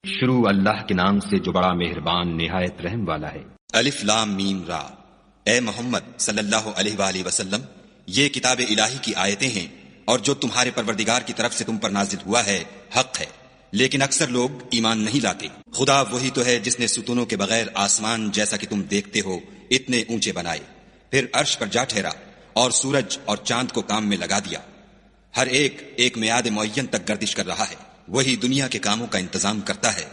شروع اللہ کے نام سے جو بڑا مہربان نہایت رحم والا ہے۔ الف لام میم را۔ اے محمد صلی اللہ علیہ وآلہ وسلم، یہ کتاب الہی کی آیتیں ہیں اور جو تمہارے پروردگار کی طرف سے تم پر نازل ہوا ہے حق ہے، لیکن اکثر لوگ ایمان نہیں لاتے۔ خدا وہی تو ہے جس نے ستونوں کے بغیر آسمان جیسا کہ تم دیکھتے ہو اتنے اونچے بنائے، پھر عرش پر جا ٹھہرا اور سورج اور چاند کو کام میں لگا دیا، ہر ایک میعاد معین تک گردش کر رہا ہے۔ وہی دنیا کے کاموں کا انتظام کرتا ہے،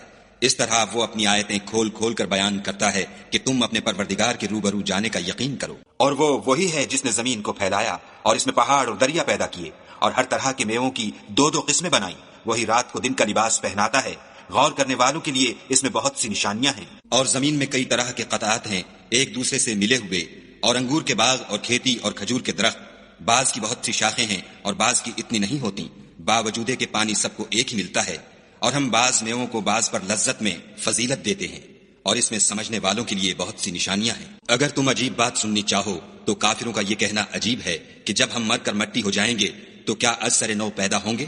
اس طرح وہ اپنی آیتیں کھول کھول کر بیان کرتا ہے کہ تم اپنے پروردگار کے روبرو جانے کا یقین کرو۔ اور وہ وہی ہے جس نے زمین کو پھیلایا اور اس میں پہاڑ اور دریا پیدا کیے اور ہر طرح کے میووں کی دو دو قسمیں بنائیں۔ وہی رات کو دن کا لباس پہناتا ہے، غور کرنے والوں کے لیے اس میں بہت سی نشانیاں ہیں۔ اور زمین میں کئی طرح کے قطعات ہیں ایک دوسرے سے ملے ہوئے، اور انگور کے باغ اور کھیتی اور کھجور کے درخت، بعض کی بہت سی شاخیں ہیں اور بعض کی اتنی نہیں ہوتی، باوجود کہ پانی سب کو ایک ہی ملتا ہے۔ اور ہم بعض میووں کو بعض پر لذت میں فضیلت دیتے ہیں، اور اس میں سمجھنے والوں کے لیے بہت سی نشانیاں ہیں۔ اگر تم عجیب بات سننی چاہو تو کافروں کا یہ کہنا عجیب ہے کہ جب ہم مر کر مٹی ہو جائیں گے تو کیا از سر نو پیدا ہوں گے؟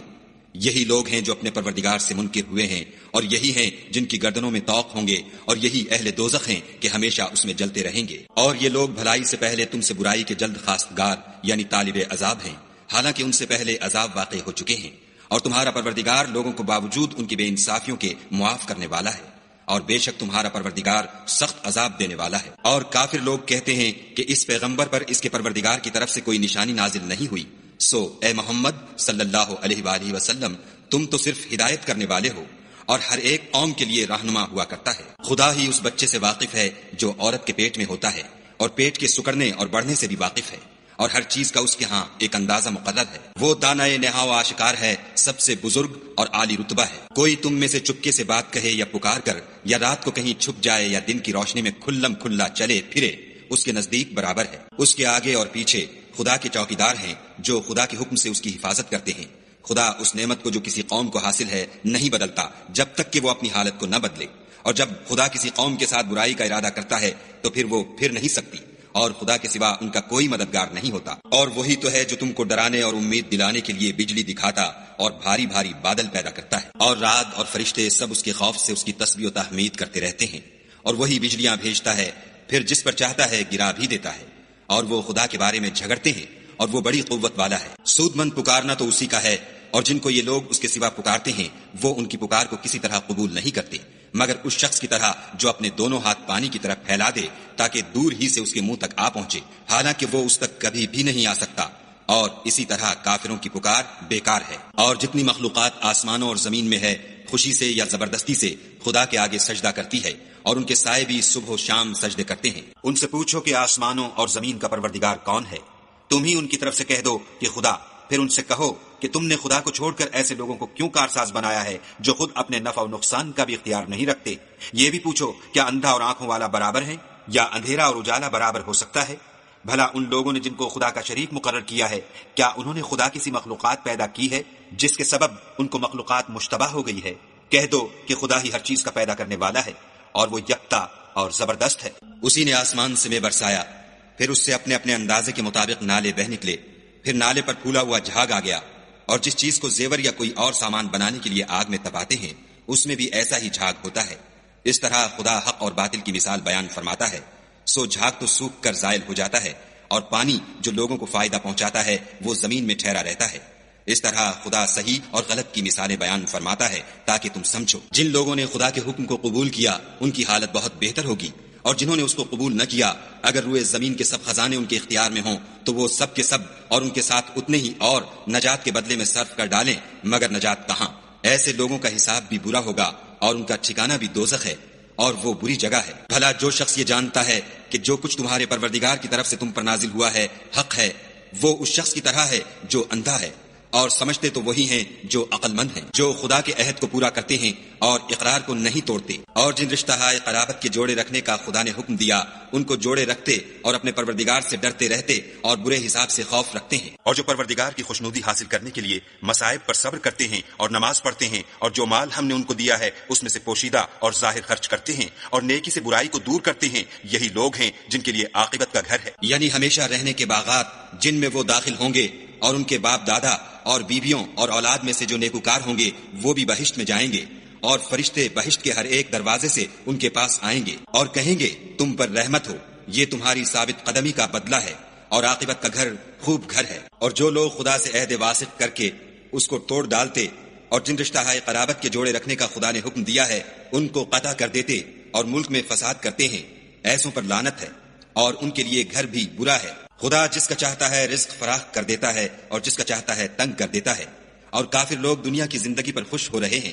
یہی لوگ ہیں جو اپنے پروردگار سے منکر ہوئے ہیں، اور یہی ہیں جن کی گردنوں میں طوق ہوں گے، اور یہی اہل دوزخ ہیں کہ ہمیشہ اس میں جلتے رہیں گے۔ اور یہ لوگ بھلائی سے پہلے تم سے برائی کے جلد خواستگار یعنی طالب عذاب ہیں، حالانکہ ان سے پہلے عذاب واقع ہو چکے ہیں۔ اور تمہارا پروردگار لوگوں کو باوجود ان کی بے انصافیوں کے معاف کرنے والا ہے، اور بے شک تمہارا پروردگار سخت عذاب دینے والا ہے۔ اور کافر لوگ کہتے ہیں کہ اس پیغمبر پر اس کے پروردگار کی طرف سے کوئی نشانی نازل نہیں ہوئی، سو اے محمد صلی اللہ علیہ وآلہ وسلم، تم تو صرف ہدایت کرنے والے ہو، اور ہر ایک قوم کے لیے رہنما ہوا کرتا ہے۔ خدا ہی اس بچے سے واقف ہے جو عورت کے پیٹ میں ہوتا ہے، اور پیٹ کے سکڑنے اور بڑھنے سے بھی واقف ہے، اور ہر چیز کا اس کے ہاں ایک اندازہ مقرر ہے۔ وہ دانائے نہا و آشکار ہے، سب سے بزرگ اور عالی رتبہ ہے۔ کوئی تم میں سے چپکے سے بات کہے یا پکار کر، یا رات کو کہیں چھپ جائے یا دن کی روشنی میں کھلم کھلا چلے پھرے، اس کے نزدیک برابر ہے۔ اس کے آگے اور پیچھے خدا کے چوکیدار ہیں جو خدا کے حکم سے اس کی حفاظت کرتے ہیں۔ خدا اس نعمت کو جو کسی قوم کو حاصل ہے نہیں بدلتا جب تک کہ وہ اپنی حالت کو نہ بدلے، اور جب خدا کسی قوم کے ساتھ برائی کا ارادہ کرتا ہے تو پھر وہ پھر نہیں سکتی، اور خدا کے سوا ان کا کوئی مددگار نہیں ہوتا۔ اور وہی تو ہے جو تم کو ڈرانے اور امید دلانے کے لیے بجلی دکھاتا اور بھاری بھاری بادل پیدا کرتا ہے، اور رات اور فرشتے سب اس کے خوف سے اس کی تسبیح و تحمید کرتے رہتے ہیں۔ اور وہی بجلیاں بھیجتا ہے، پھر جس پر چاہتا ہے گرا بھی دیتا ہے، اور وہ خدا کے بارے میں جھگڑتے ہیں، اور وہ بڑی قوت والا ہے۔ سود مند پکارنا تو اسی کا ہے، اور جن کو یہ لوگ اس کے سوا پکارتے ہیں وہ ان کی پکار کو کسی طرح قبول نہیں کرتے، مگر اس شخص کی طرح جو اپنے دونوں ہاتھ پانی کی طرف پھیلا دے تاکہ دور ہی سے اس کے منہ تک آ پہنچے، حالانکہ وہ اس تک کبھی بھی نہیں آ سکتا۔ اور اسی طرح کافروں کی پکار بیکار ہے۔ اور جتنی مخلوقات آسمانوں اور زمین میں ہے خوشی سے یا زبردستی سے خدا کے آگے سجدہ کرتی ہے، اور ان کے سائے بھی صبح و شام سجدے کرتے ہیں۔ ان سے پوچھو کہ آسمانوں اور زمین کا پروردگار کون ہے؟ تم ہی ان کی طرف سے کہہ دو کہ خدا۔ پھر ان سے کہو کہ تم نے خدا کو چھوڑ کر ایسے لوگوں کو کیوں کارساز بنایا ہے جو خود اپنے نفع و نقصان کا بھی اختیار نہیں رکھتے؟ یہ بھی پوچھو کیا اندھا اور آنکھوں والا برابر ہے، یا اندھیرا اور اجالا برابر ہو سکتا ہے؟ بھلا ان لوگوں نے جن کو خدا کا شریک مقرر کیا ہے، کیا انہوں نے خدا کسی مخلوقات پیدا کی ہے جس کے سبب ان کو مخلوقات مشتبہ ہو گئی ہے؟ کہہ دو کہ خدا ہی ہر چیز کا پیدا کرنے والا ہے، اور وہ یکتا اور زبردست ہے۔ اسی نے آسمان سے میں برسایا، پھر اس سے اپنے اپنے اندازے کے مطابق نالے بہ نکلے، پھر نالے پر پھولا ہوا جھاگ آ گیا۔ اور جس چیز کو زیور یا کوئی اور سامان بنانے کے لیے آگ میں تپاتے ہیں اس میں بھی ایسا ہی جھاگ ہوتا ہے۔ اس طرح خدا حق اور باطل کی مثال بیان فرماتا ہے، سو جھاگ تو سوکھ کر زائل ہو جاتا ہے، اور پانی جو لوگوں کو فائدہ پہنچاتا ہے وہ زمین میں ٹھہرا رہتا ہے۔ اس طرح خدا صحیح اور غلط کی مثالیں بیان فرماتا ہے تاکہ تم سمجھو۔ جن لوگوں نے خدا کے حکم کو قبول کیا ان کی حالت بہت بہتر ہوگی، اور جنہوں نے اس کو قبول نہ کیا اگر روئے زمین کے سب خزانے ان کے اختیار میں ہوں تو وہ سب کے سب اور ان کے ساتھ اتنے ہی اور نجات کے بدلے میں صرف کر ڈالیں، مگر نجات کہاں؟ ایسے لوگوں کا حساب بھی برا ہوگا اور ان کا ٹھکانہ بھی دوزخ ہے، اور وہ بری جگہ ہے۔ بھلا جو شخص یہ جانتا ہے کہ جو کچھ تمہارے پروردگار کی طرف سے تم پر نازل ہوا ہے حق ہے، وہ اس شخص کی طرح ہے جو اندھا ہے، اور سمجھتے تو وہی ہیں جو عقل مند ہیں، جو خدا کے عہد کو پورا کرتے ہیں اور اقرار کو نہیں توڑتے۔ اور جن رشتہ ہائے قرابت کے جوڑے رکھنے کا خدا نے حکم دیا ان کو جوڑے رکھتے اور اپنے پروردگار سے ڈرتے رہتے اور برے حساب سے خوف رکھتے ہیں۔ اور جو پروردگار کی خوشنودی حاصل کرنے کے لیے مصائب پر صبر کرتے ہیں اور نماز پڑھتے ہیں، اور جو مال ہم نے ان کو دیا ہے اس میں سے پوشیدہ اور ظاہر خرچ کرتے ہیں، اور نیکی سے برائی کو دور کرتے ہیں، یہی لوگ ہیں جن کے لیے عاقبت کا گھر ہے، یعنی ہمیشہ رہنے کے باغات جن میں وہ داخل ہوں گے، اور ان کے باپ دادا اور بیویوں اور اولاد میں سے جو نیکوکار ہوں گے وہ بھی بہشت میں جائیں گے، اور فرشتے بہشت کے ہر ایک دروازے سے ان کے پاس آئیں گے اور کہیں گے تم پر رحمت ہو، یہ تمہاری ثابت قدمی کا بدلہ ہے اور عاقبت کا گھر خوب گھر ہے۔ اور جو لوگ خدا سے عہد واسق کر کے اس کو توڑ ڈالتے اور جن رشتہ ہائے قرابت کے جوڑے رکھنے کا خدا نے حکم دیا ہے ان کو قطع کر دیتے اور ملک میں فساد کرتے ہیں، ایسوں پر لعنت ہے اور ان کے لیے گھر بھی برا ہے۔ خدا جس کا چاہتا ہے رزق فراخ کر دیتا ہے اور جس کا چاہتا ہے تنگ کر دیتا ہے۔ اور کافر لوگ دنیا کی زندگی پر خوش ہو رہے ہیں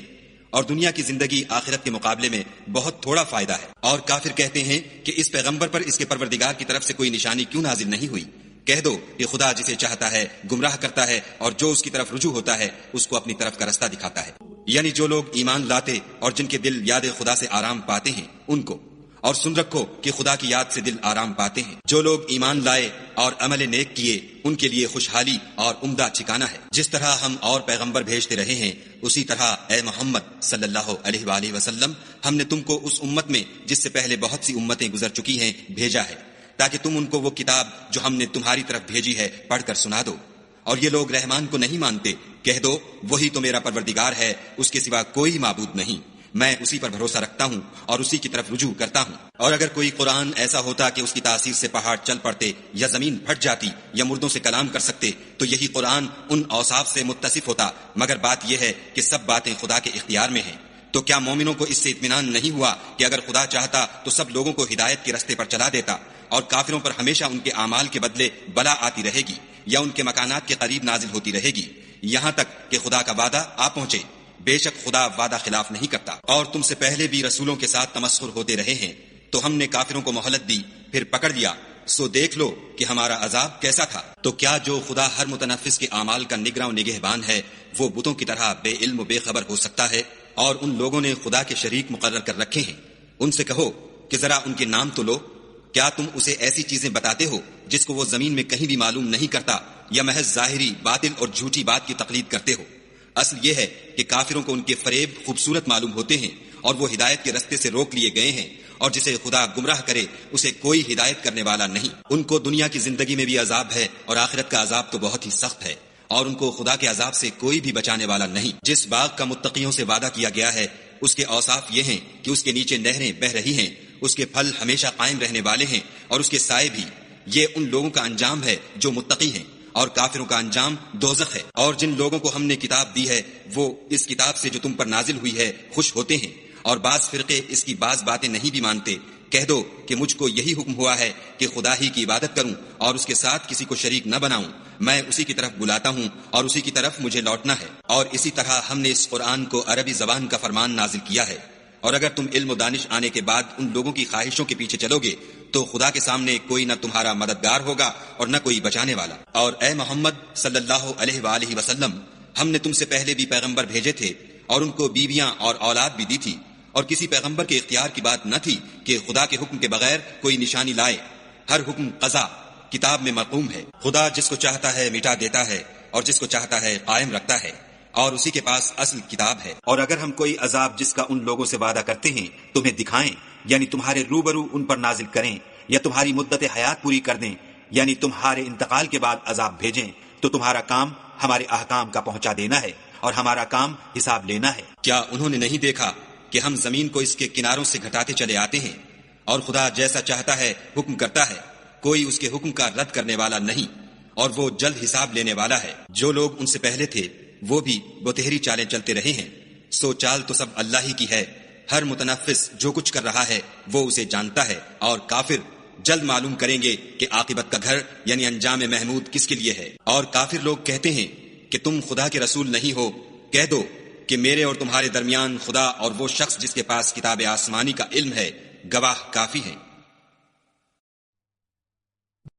اور دنیا کی زندگی آخرت کے مقابلے میں بہت تھوڑا فائدہ ہے۔ اور کافر کہتے ہیں کہ اس پیغمبر پر اس کے پروردگار کی طرف سے کوئی نشانی کیوں نازل نہیں ہوئی؟ کہہ دو کہ خدا جسے چاہتا ہے گمراہ کرتا ہے اور جو اس کی طرف رجوع ہوتا ہے اس کو اپنی طرف کا رستہ دکھاتا ہے۔ یعنی جو لوگ ایمان لاتے اور جن کے دل یاد خدا سے آرام پاتے ہیں ان کو، اور سن رکھو کہ خدا کی یاد سے دل آرام پاتے ہیں۔ جو لوگ ایمان لائے اور عمل نیک کیے ان کے لیے خوشحالی اور عمدہ ٹھکانہ ہے۔ جس طرح ہم اور پیغمبر بھیجتے رہے ہیں اسی طرح اے محمد صلی اللہ علیہ وآلہ وسلم ہم نے تم کو اس امت میں جس سے پہلے بہت سی امتیں گزر چکی ہیں بھیجا ہے، تاکہ تم ان کو وہ کتاب جو ہم نے تمہاری طرف بھیجی ہے پڑھ کر سنا دو۔ اور یہ لوگ رحمان کو نہیں مانتے، کہہ دو وہی تو میرا پروردگار ہے، اس کے سوا کوئی معبود نہیں، میں اسی پر بھروسہ رکھتا ہوں اور اسی کی طرف رجوع کرتا ہوں۔ اور اگر کوئی قرآن ایسا ہوتا کہ اس کی تاثیر سے پہاڑ چل پڑتے یا زمین پھٹ جاتی یا مردوں سے کلام کر سکتے تو یہی قرآن ان اوصاف سے متصف ہوتا، مگر بات یہ ہے کہ سب باتیں خدا کے اختیار میں ہیں۔ تو کیا مومنوں کو اس سے اطمینان نہیں ہوا کہ اگر خدا چاہتا تو سب لوگوں کو ہدایت کے رستے پر چلا دیتا، اور کافروں پر ہمیشہ ان کے اعمال کے بدلے بلا آتی رہے گی یا ان کے مکانات کے قریب نازل ہوتی رہے گی، یہاں تک کہ خدا کا وعدہ آ پہنچے۔ بے شک خدا وعدہ خلاف نہیں کرتا۔ اور تم سے پہلے بھی رسولوں کے ساتھ تمسخر ہوتے رہے ہیں تو ہم نے کافروں کو مہلت دی پھر پکڑ لیا، سو دیکھ لو کہ ہمارا عذاب کیسا تھا۔ تو کیا جو خدا ہر متنفس کے اعمال کا نگراں و نگہبان ہے وہ بتوں کی طرح بے علم و بے خبر ہو سکتا ہے؟ اور ان لوگوں نے خدا کے شریک مقرر کر رکھے ہیں، ان سے کہو کہ ذرا ان کے نام تو لو۔ کیا تم اسے ایسی چیزیں بتاتے ہو جس کو وہ زمین میں کہیں بھی معلوم نہیں کرتا، یا محض ظاہری باطل اور جھوٹی بات کی تقلید کرتے ہو؟ اصل یہ ہے کہ کافروں کو ان کے فریب خوبصورت معلوم ہوتے ہیں اور وہ ہدایت کے رستے سے روک لیے گئے ہیں، اور جسے خدا گمراہ کرے اسے کوئی ہدایت کرنے والا نہیں۔ ان کو دنیا کی زندگی میں بھی عذاب ہے اور آخرت کا عذاب تو بہت ہی سخت ہے، اور ان کو خدا کے عذاب سے کوئی بھی بچانے والا نہیں۔ جس باغ کا متقیوں سے وعدہ کیا گیا ہے اس کے اوصاف یہ ہیں کہ اس کے نیچے نہریں بہ رہی ہیں، اس کے پھل ہمیشہ قائم رہنے والے ہیں اور اس کے سائے بھی۔ یہ ان لوگوں کا انجام ہے جو متقی ہیں، اور کافروں کا انجام دوزخ ہے۔ اور جن لوگوں کو ہم نے کتاب دی ہے وہ اس کتاب سے جو تم پر نازل ہوئی ہے خوش ہوتے ہیں، اور بعض فرقے اس کی بعض باتیں نہیں بھی مانتے۔ کہہ دو کہ مجھ کو یہی حکم ہوا ہے کہ خدا ہی کی عبادت کروں اور اس کے ساتھ کسی کو شریک نہ بناؤں، میں اسی کی طرف بلاتا ہوں اور اسی کی طرف مجھے لوٹنا ہے۔ اور اسی طرح ہم نے اس قرآن کو عربی زبان کا فرمان نازل کیا ہے، اور اگر تم علم و دانش آنے کے بعد ان لوگوں کی خواہشوں کے پیچھے چلو گے تو خدا کے سامنے کوئی نہ تمہارا مددگار ہوگا اور نہ کوئی بچانے والا۔ اور اے محمد صلی اللہ علیہ وآلہ وسلم ہم نے تم سے پہلے بھی پیغمبر بھیجے تھے اور ان کو بیویاں اور اولاد بھی دی تھی، اور کسی پیغمبر کے اختیار کی بات نہ تھی کہ خدا کے حکم کے بغیر کوئی نشانی لائے۔ ہر حکم قضا کتاب میں مرقوم ہے۔ خدا جس کو چاہتا ہے مٹا دیتا ہے اور جس کو چاہتا ہے قائم رکھتا ہے، اور اسی کے پاس اصل کتاب ہے۔ اور اگر ہم کوئی عذاب جس کا ان لوگوں سے وعدہ کرتے ہیں تمہیں دکھائیں، یعنی تمہارے روبرو ان پر نازل کریں، یا تمہاری مدت حیات پوری کر دیں، یعنی تمہارے انتقال کے بعد عذاب بھیجیں، تو تمہارا کام ہمارے احکام کا پہنچا دینا ہے اور ہمارا کام حساب لینا ہے۔ کیا انہوں نے نہیں دیکھا کہ ہم زمین کو اس کے کناروں سے گھٹاتے چلے آتے ہیں، اور خدا جیسا چاہتا ہے حکم کرتا ہے، کوئی اس کے حکم کا رد کرنے والا نہیں، اور وہ جلد حساب لینے والا ہے۔ جو لوگ ان سے پہلے تھے وہ بھی بتہری چالیں چلتے رہے ہیں، سو چال تو سب اللہ ہی کی ہے، ہر متنفس جو کچھ کر رہا ہے وہ اسے جانتا ہے، اور کافر جلد معلوم کریں گے کہ عاقبت کا گھر یعنی انجام محمود کس کے لیے ہے۔ اور کافر لوگ کہتے ہیں کہ تم خدا کے رسول نہیں ہو، کہہ دو کہ میرے اور تمہارے درمیان خدا اور وہ شخص جس کے پاس کتاب آسمانی کا علم ہے گواہ کافی ہیں۔